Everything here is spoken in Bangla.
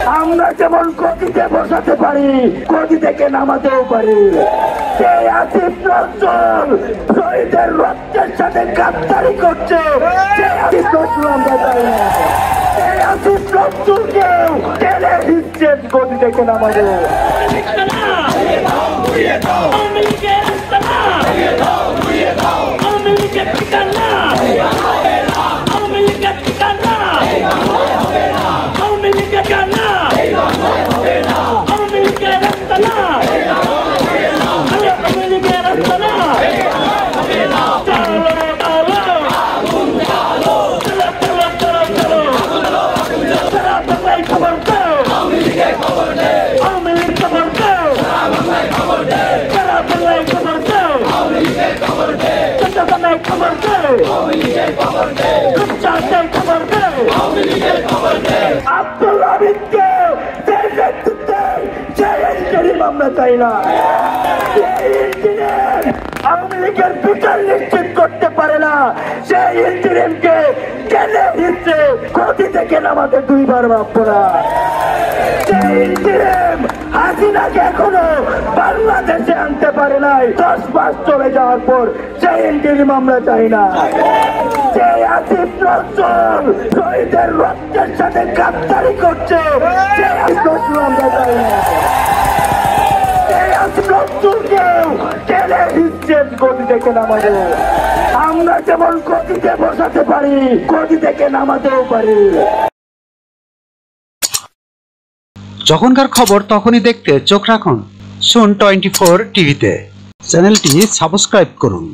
আমরা যেমন গদিতে বসাতে পারি, গদি থেকে নামাতেও পারি। সেই আসিফ নজরুল শহীদের রক্তের সাথে গাদ্দারি করছে, সেই আসিফ নজরুল আমরা চাই না। সেই আসিফ নজরুলকেও টেনে দিচ্ছে গদি থেকে নামাবো। আব্দুল হামিদকে আমরা চাই না। আওয়ামী লীগের বিচার নিশ্চিত করতে পারে না, সেই ইন্টিরিমকে টেনে দিচ্ছে গদি থেকে নামাতে দুইবার ভাববো না। সেই ইন্টিরিম হাসিনাকে এখনো বাংলাদেশে আনতে পারে নাই, 10 মাস চলে যাওয়ার পর সেই ইন্টিরিম আমরা চাই না। সেই আসিফ নজরুল শহীদের রক্তের সাথে গাদ্দারি করছে, সেই আসিফ নজরুল আমরা চাই না। সেই আসিফ নজরুলকেও টেনে দিচ্ছে গদি থেকে নামাবো। আমরা যেমন গদিতে বসাতে পারি, গদি থেকে নামাতেও পারি। যখনকার খবর তখনই দেখতে চোখ রাখুন সুন 24 টিভিতে। চ্যানেলটি সাবস্ক্রাইব করুন।